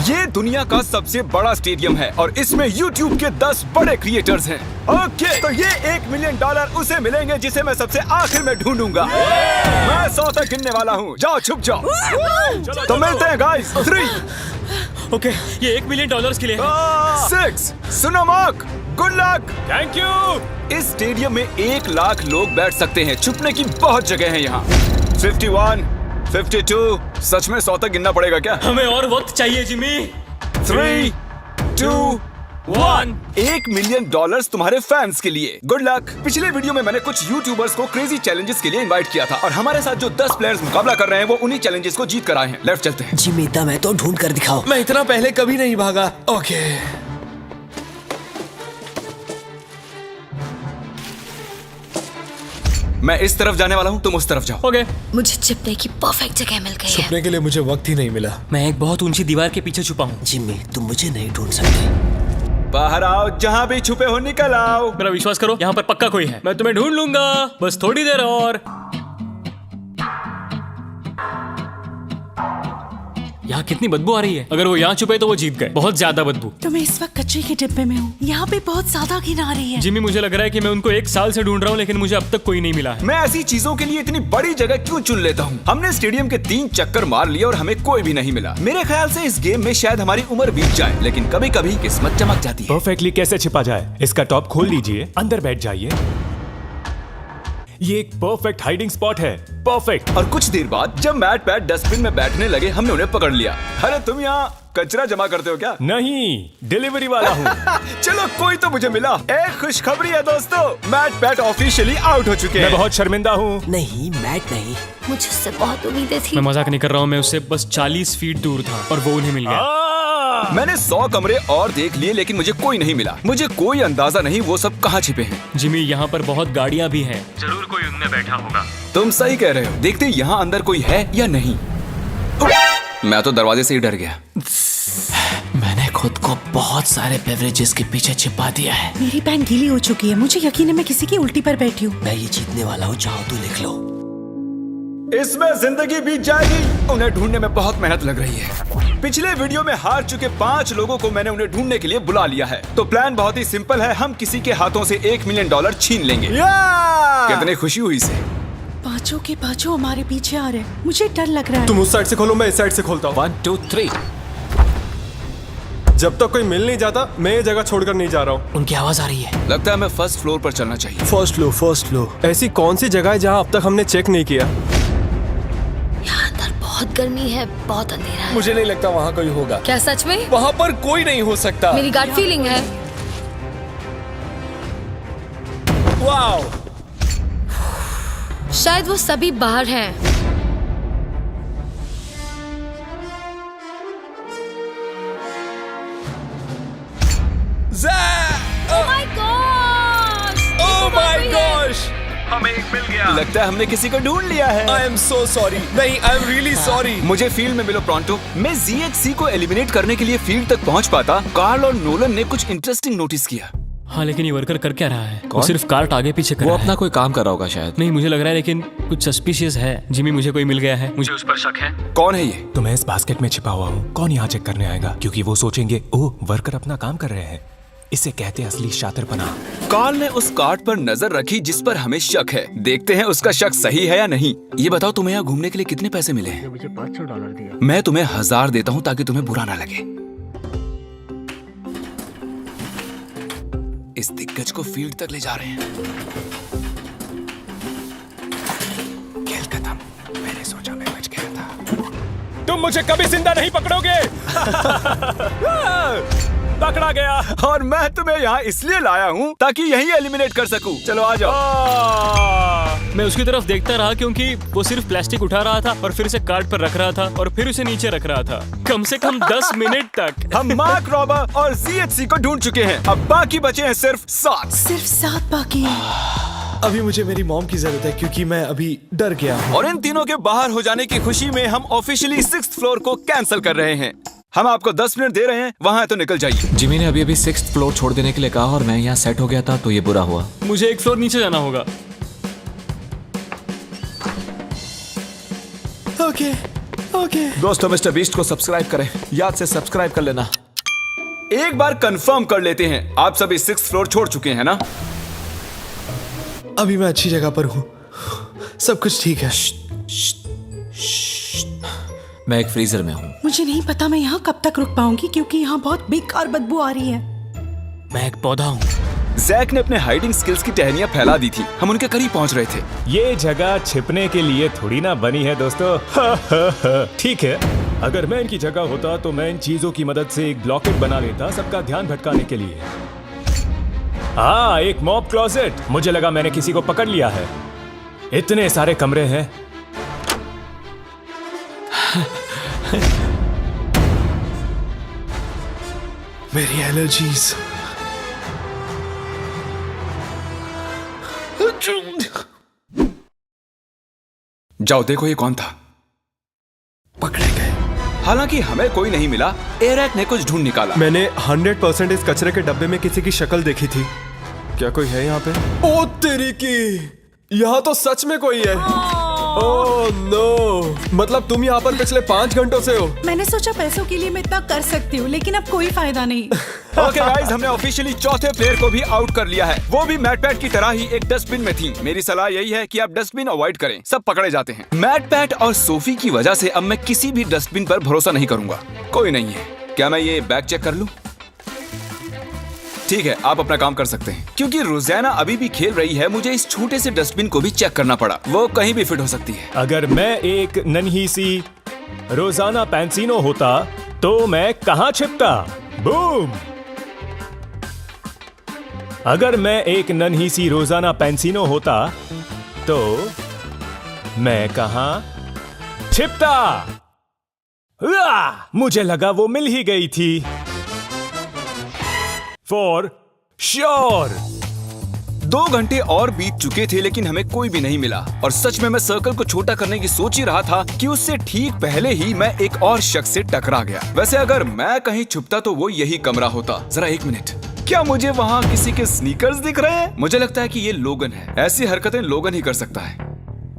ये दुनिया का सबसे बड़ा स्टेडियम है और इसमें YouTube के 10 बड़े क्रिएटर्स हैं। ओके, तो ये $1 मिलियन उसे मिलेंगे जिसे मैं सबसे आखिर में ढूंढूंगा। मैं 100 तक गिनने वाला हूँ। जाओ छुप जाओ। तो मिलते हैं गाइस। 3 ओके, ये $1 मिलियन के लिए है। 6 सुनो mark, good luck. Thank you. इस स्टेडियम में 1 लाख लोग बैठ सकते हैं। छुपने की बहुत जगह है यहाँ। 51, 52, सच में 100 तक गिनना पड़ेगा क्या? हमें और वक्त चाहिए जिमी। 3, 2, 1। $1 मिलियन तुम्हारे फैंस के लिए। Good luck. पिछले वीडियो में मैंने कुछ यूट्यूबर्स को क्रेजी चैलेंजेस के लिए इनवाइट किया था और हमारे साथ जो 10 प्लेयर्स मुकाबला कर रहे हैं वो उन्हीं चैलेंजेस को जीत कर आए हैं। लेफ्ट चलते हैं। जिमी दम है तो ढूंढ कर दिखाओ। मैं इतना पहले कभी नहीं भागा। ओके, मैं इस तरफ जाने वाला हूँ, तुम उस तरफ जाओ। ओके। मुझे छिपने की परफेक्ट जगह मिल गई है। छुपने के लिए मुझे वक्त ही नहीं मिला। मैं एक बहुत ऊंची दीवार के पीछे छुपा हूँ। जिमी तुम मुझे नहीं ढूंढ सकते। बाहर आओ, जहाँ भी छुपे हो निकल आओ। मेरा विश्वास करो, यहाँ पर पक्का कोई है। मैं तुम्हें ढूंढ लूंगा, बस थोड़ी देर और। यहाँ कितनी बदबू आ रही है। अगर वो यहाँ छुपे तो वो जीत गए। बहुत ज्यादा बदबू। तो मैं इस वक्त कचरे के डिब्बे में हूँ। यहाँ पे बहुत ज्यादा घिन आ रही है। जिमी, मुझे लग रहा है कि मैं उनको 1 साल से ढूंढ रहा हूँ लेकिन मुझे अब तक कोई नहीं मिला है। मैं ऐसी चीजों के लिए इतनी बड़ी जगह क्यों चुन लेता हूँ? हमने स्टेडियम के 3 चक्कर मार लिए और हमें कोई भी नहीं मिला। मेरे ख्याल से इस गेम में शायद हमारी उम्र बीत जाए, लेकिन कभी कभी किस्मत चमक जाती है। परफेक्टली कैसे छिपा जाए? इसका टॉप खोल लीजिए, अंदर बैठ जाइए। ये एक परफेक्ट हाइडिंग स्पॉट है। परफेक्ट। और कुछ देर बाद जब मैट पैट डस्टबिन में बैठने लगे, हमने उन्हें पकड़ लिया। अरे तुम यहाँ कचरा जमा करते हो क्या? नहीं, डिलीवरी वाला हूँ। चलो कोई तो मुझे मिला। एक खुशखबरी है दोस्तों, मैट पैट ऑफिशियली आउट हो चुके मैं हैं। बहुत शर्मिंदा हूँ। नहीं मैट नहीं। मुझे उससे बहुत उम्मीदें थी। मैं मजाक नहीं कर रहा हूँ, मैं उससे बस 40 फीट दूर था और वो उन्हें मिल गया। मैंने 100 कमरे और देख लिए लेकिन मुझे कोई नहीं मिला। मुझे कोई अंदाजा नहीं वो सब कहाँ छिपे हैं। जिमी, यहाँ पर बहुत गाड़ियाँ भी हैं। जरूर कोई उनमें बैठा होगा। तुम सही कह रहे हो। देखते यहाँ अंदर कोई है या नहीं। मैं तो दरवाजे से ही डर गया। मैंने खुद को बहुत सारे बेवरेजेस के पीछे छिपा दिया है। मेरी पैंट गीली हो चुकी है। मुझे यकीन है मैं किसी की उल्टी पर बैठी हूँ। मैं ये जीतने वाला हूँ, चाहो तो लिख लो। इसमें जिंदगी बीत जाएगी। उन्हें ढूंढने में बहुत मेहनत लग रही है। पिछले वीडियो में हार चुके 5 लोगों को मैंने उन्हें ढूंढने के लिए बुला लिया है। तो प्लान बहुत ही सिंपल है, हम किसी के हाथों से $1 मिलियन छीन लेंगे। कितनी खुशी हुई से। पांचों के पांचों हमारे पीछे आ रहे हैं। मुझे डर लग रहा है। तुम उस साइड से खोलो, मैं इस साइड से खोलता हूँ। 1 2 3। जब तक कोई मिल नहीं जाता मैं ये जगह छोड़कर नहीं जा रहा हूँ। उनकी आवाज आ रही है। लगता है हमें फर्स्ट फ्लोर पर चलना चाहिए। First floor. ऐसी कौन सी जगह है जहाँ अब तक हमने चेक नहीं किया? यहाँ अंदर बहुत गर्मी है, बहुत अंधेरा है। मुझे नहीं लगता वहाँ कोई होगा। क्या सच में? वहाँ पर कोई नहीं हो सकता। मेरी गट फीलिंग है। वाओ, शायद वो सभी बाहर हैं। ओह माय गॉश, हमें एक मिल गया। लगता है हमने किसी को ढूंढ लिया है। I am so sorry. नहीं, आई एम रियली सॉरी। मुझे फील्ड में मिलो प्रॉन्टो। मैं ZHC को एलिमिनेट करने के लिए फील्ड तक पहुंच पाता। कार्ल और नोलन ने कुछ इंटरेस्टिंग नोटिस किया। हाँ, लेकिन ये वर्कर कर क्या रहा है? वो सिर्फ कार्ट आगे पीछे कर रहा है। कोई काम कर रहा होगा शायद। नहीं, मुझे लग रहा है लेकिन कुछ सस्पिशियस है। जिमी, मुझे कोई मिल गया है, मुझे उस पर शक है। कौन है ये? तो मैं इस बास्केट में छिपा हुआ हूँ। कौन यहाँ चेक करने आएगा? क्योंकि वो सोचेंगे ओह वर्कर अपना काम कर रहे हैं। इसे कहते हैं असली शातिरपना। कार्ल ने उस कार्ड पर नजर रखी जिस पर हमें शक है। देखते हैं उसका शक सही है या नहीं। ये बताओ, तुम्हें यहाँ घूमने के लिए कितने पैसे मिले हैं? मुझे $500 दिया। मैं तुम्हें 1000 देता हूँ ताकि तुम्हें बुरा ना लगे। इस दिग्गज को फील्ड तक ले जा रहे हैं। खेल खत्म। मैंने सोचा मैं बच गया था। तुम मुझे कभी जिंदा नहीं पकड़ोगे। पकड़ा गया। और मैं तुम्हें यहाँ इसलिए लाया हूँ ताकि यहीं एलिमिनेट कर सकूं। चलो आ जाओ। मैं उसकी तरफ देखता रहा क्योंकि वो सिर्फ प्लास्टिक उठा रहा था और फिर उसे कार्ट पर रख रहा था और फिर उसे नीचे रख रहा था, कम से कम 10 मिनट तक। हम मार्क रॉबर और ZHC को ढूंढ चुके हैं। अब बाकी बचे हैं सिर्फ 7। सिर्फ 7 बाकी हैं। अभी मुझे मेरी मॉम की जरूरत है क्योंकि मैं अभी डर गया हूँ। और इन तीनों के बाहर हो जाने की खुशी में हम ऑफिशियली 6th फ्लोर को कैंसिल कर रहे हैं। हम आपको 10 मिनट दे रहे हैं, वहाँ है तो निकल जाइए। जिमी ने अभी 6th फ्लोर छोड़ देने के लिए कहा और मैं यहाँ सेट हो गया था तो ये बुरा हुआ। मुझे 1 फ्लोर नीचे जाना होगा। ओके, ओके दोस्तों मिस्टर बीस्ट को सब्सक्राइब करें, याद से सब्सक्राइब कर लेना। एक बार कंफर्म कर लेते हैं, आप सभी 6th फ्लोर छोड़ चुके हैं ना? अभी मैं अच्छी जगह पर हूँ, सब कुछ ठीक है। मैं एक फ्रीजर में हूँ। मुझे नहीं पता मैं यहाँ कब तक रुक पाऊंगी क्योंकि यहाँ बहुत बेकार बदबू आ रही है। मैं एक पौधा हूँ। जैक ने अपने हाइडिंग स्किल्स की टहनियां फैला दी थी, हम उनके करीब पहुंच रहे थे। ये जगह छिपने के लिए थोड़ी ना बनी है दोस्तों। ठीक है, अगर मैं इनकी जगह होता तो मैं इन चीजों की मदद से एक ब्लॉकेट बना लेता सबका ध्यान भटकाने के लिए। हाँ, एक मॉब क्लोजेट। मुझे लगा मैंने किसी को पकड़ लिया है। इतने सारे कमरे हैं। मेरी एलर्जीज। जाओ देखो ये कौन था। पकड़े गए। हालांकि हमें कोई नहीं मिला, एरैक ने कुछ ढूंढ निकाला। मैंने 100% इस कचरे के डब्बे में किसी की शक्ल देखी थी। क्या कोई है यहाँ पे? ओ तेरी की, यहाँ तो सच में कोई है। ओह नो, मतलब तुम यहाँ पर पिछले 5 घंटों से हो। मैंने सोचा पैसों के लिए मैं इतना कर सकती हूँ, लेकिन अब कोई फायदा नहीं। ओके गाइस, हमने ऑफिशियली चौथे प्लेयर को भी आउट कर लिया है। वो भी मैट पैट की तरह ही एक डस्टबिन में थी। मेरी सलाह यही है कि आप डस्टबिन अवॉइड करें, सब पकड़े जाते हैं। मैट पैट और सोफी की वजह से अब मैं किसी भी डस्टबिन पर भरोसा नहीं करूंगा। कोई नहीं है। क्या मैं ये बैग चेक कर लूं? ठीक है, आप अपना काम कर सकते हैं। क्योंकि रोजाना अभी भी खेल रही है, मुझे इस छोटे से डस्टबिन को भी चेक करना पड़ा। वो कहीं भी फिट हो सकती है। अगर मैं एक नन्ही सी रोजाना पैंसिनो होता तो मैं कहाँ छिपता? बूम! अगर मैं एक नन्ही सी रोजाना पैंसिनो होता तो मैं कहाँ छिपता? मुझे लगा वो मिल ही गई थी। For sure. 2 घंटे और बीत चुके थे लेकिन हमें कोई भी नहीं मिला। और सच में मैं सर्कल को छोटा करने की सोच ही रहा था कि उससे ठीक पहले ही मैं एक और शख्स से टकरा गया। वैसे अगर मैं कहीं छुपता तो वो यही कमरा होता। जरा 1 मिनट, क्या मुझे वहाँ किसी के स्नीकर्स दिख रहे हैं? मुझे लगता है कि ये लोगन है। ऐसी हरकतें लोगन ही कर सकता है।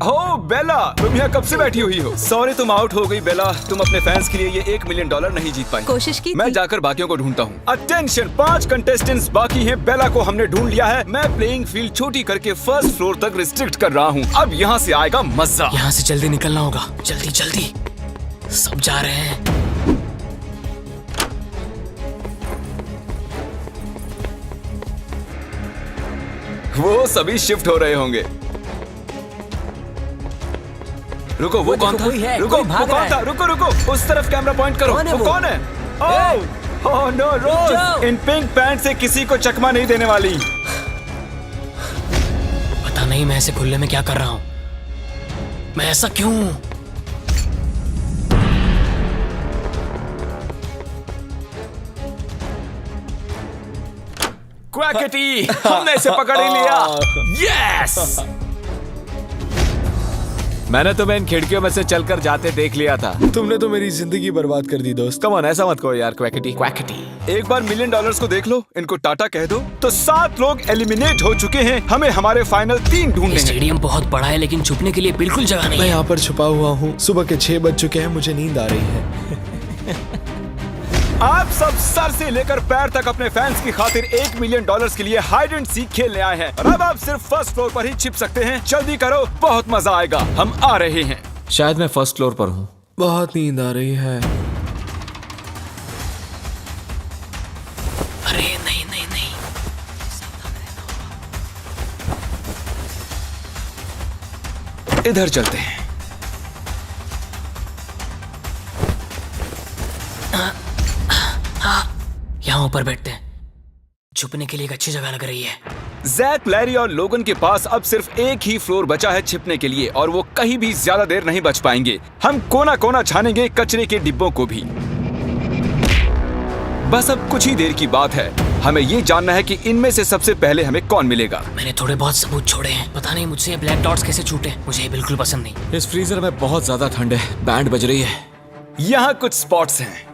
ओह बेला, तुम यहाँ कब से बैठी हुई हो? सॉरी तुम आउट हो गई बेला। तुम अपने फैंस के लिए ये $1 मिलियन नहीं जीत पाई। कोशिश की मैं थी। जाकर बाकियों को ढूंढता हूँ। अटेंशन, 5 कंटेस्टेंट्स बाकी हैं। बेला को हमने ढूंढ लिया है। मैं प्लेइंग फील्ड छोटी करके 1st फ्लोर तक रिस्ट्रिक्ट कर रहा हूँ। अब यहाँ से आएगा मजा। यहाँ से जल्दी निकलना होगा। जल्दी जल्दी, सब जा रहे हैं। वो सभी शिफ्ट हो रहे होंगे। रुको, वो कौन था? रुको, वो कौन था? रुको रुको, उस तरफ कैमरा पॉइंट करो। वो कौन है? ओह नो, रोज इन पिंक पैंट से किसी को चकमा नहीं देने वाली। पता नहीं मैं ऐसे खुले में क्या कर रहा हूँ। मैं ऐसा क्यों? क्वैकेटी, हमने इसे पकड़ ही लिया। यस! मैंने तुम्हें इन खिड़कियों में से चलकर जाते देख लिया था। तुमने तो मेरी जिंदगी बर्बाद कर दी दोस्त। कम ऑन, ऐसा मत कहो यार क्वैकेटी। क्वैकेटी, एक बार $1 मिलियन को देख लो, इनको टाटा कह दो। तो 7 लोग एलिमिनेट हो चुके हैं। हमें हमारे फाइनल 3 ढूंढने हैं। स्टेडियम बहुत बड़ा है लेकिन छुपने के लिए बिल्कुल जगह नहीं मैं है। यहाँ पर छुपा हुआ हूँ। सुबह के 6 बज चुके हैं, मुझे नींद आ रही है। आप सब सर से लेकर पैर तक अपने फैंस की खातिर $1 मिलियन के लिए हाइड एंड सीक खेलने आए हैं। और अब आप सिर्फ 1st फ्लोर पर ही छिप सकते हैं। जल्दी करो, बहुत मजा आएगा। हम आ रहे हैं। शायद मैं 1st फ्लोर पर हूँ। बहुत नींद आ रही है। अरे नहीं नहीं नहीं, इधर चलते हैं। यहाँ ऊपर बैठते हैं। छुपने के लिए एक अच्छी जगह लग रही है। जैक, लैरी और लोगन के पास अब सिर्फ एक ही फ्लोर बचा है छिपने के लिए, और वो कहीं भी ज्यादा देर नहीं बच पाएंगे। हम कोना कोना छानेंगे कचरे के डिब्बों को भी। बस अब कुछ ही देर की बात है। हमें ये जानना है कि इनमें से सबसे पहले हमें कौन मिलेगा। मैंने थोड़े बहुत सबूत छोड़े हैं। पता नहीं मुझसे ये ब्लैक डॉट्स कैसे छूटे। मुझे ये बिल्कुल पसंद नहीं। इस फ्रीजर में बहुत ज्यादा ठंड है। बैंड बज रही है। यहाँ कुछ स्पॉट्स हैं।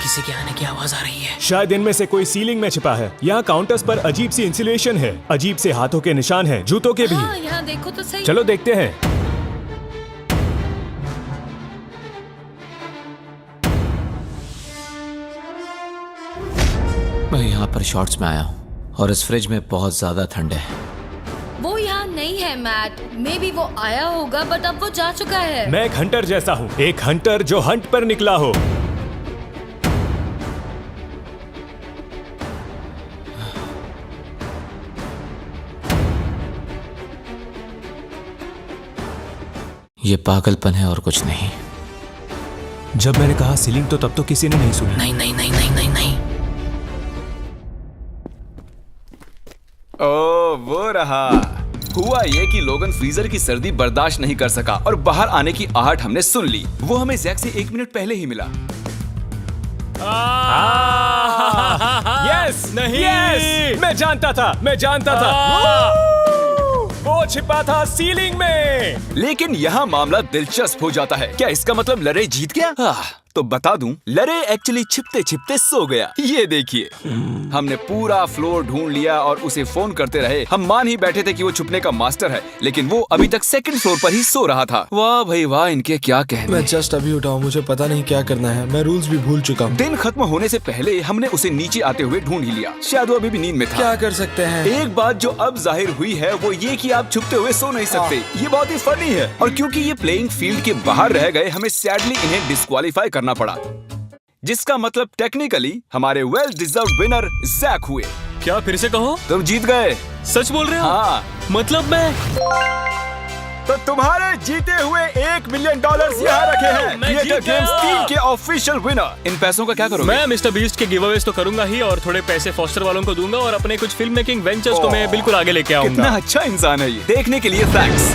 किसी किसी के आने की आवाज आ रही है। शायद इनमें से कोई सीलिंग में छिपा है। यहाँ काउंटर्स पर अजीब सी इंसुलेशन है, अजीब से हाथों के निशान हैं, जूतों के भी। हाँ, यहाँ देखो तो सही। चलो देखते हैं। मैं यहाँ पर शॉर्ट्स में आया हूँ और इस फ्रिज में बहुत ज्यादा ठंड है। वो यहाँ नहीं है मैट। मे बी वो आया होगा बट अब वो जा चुका है। मैं एक हंटर जैसा हूँ, एक हंटर जो हंट पर निकला हो। ये पागलपन है और कुछ नहीं। जब मैंने कहा सीलिंग तो तब तो किसी ने नहीं सुना। नहीं नहीं नहीं नहीं नहीं नहीं। ओ वो रहा। हुआ ये कि लोगन फ्रीजर की सर्दी बर्दाश्त नहीं कर सका और बाहर आने की आहट हमने सुन ली। वो हमें जैक से 1 मिनट पहले ही मिला। यस नहीं, यस मैं जानता था, वो छिपा था सीलिंग में। लेकिन यहाँ मामला दिलचस्प हो जाता है। क्या इसका मतलब लरे जीत गया? तो बता दूं, लरे एक्चुअली छिपते छिपते सो गया। ये देखिए, हमने पूरा फ्लोर ढूंढ लिया और उसे फोन करते रहे। हम मान ही बैठे थे कि वो छुपने का मास्टर है, लेकिन वो अभी तक 2nd फ्लोर पर ही सो रहा था। वाह भाई वाह, इनके क्या कहने। मैं जस्ट अभी उठा हूँ, मुझे पता नहीं क्या करना है। मैं रूल्स भी भूल चुका हूँ। दिन खत्म होने से पहले हमने उसे नीचे आते हुए ढूंढ ही लिया। शायद वो अभी भी नींद में था। क्या कर सकते हैं? एक बात जो अब जाहिर हुई है वो ये कि आप छुपते हुए सो नहीं सकते। ये बहुत ही फनी है। और क्योंकि ये प्लेइंग फील्ड के बाहर रह गए, हमें सैडली इन्हें डिस्क्वालीफाई करना पड़ा, जिसका मतलब टेक्निकली हमारे वेल डिजर्व्ड विनर जैक हुए। क्या फिर से कहो? तुम जीत गए। सच बोल रहे हो? हाँ। मतलब मैं तो तुम्हारे जीते हुए $1 मिलियन यहाँ रखे हैं। मैं थिएटर जीत गया। गेम्स 3 के ऑफिशियल विनर। इन पैसों का क्या करोगे? मैं मिस्टर बीस्ट के गिवअवेज तो करूंगा ही, और थोड़े पैसे फॉस्टर वालों को दूंगा, और अपने कुछ फिल्म मेकिंग वेंचर्स को मैं बिल्कुल आगे लेके कितना आऊंगा। अच्छा इंसान है ये। देखने के लिए थैंक्स।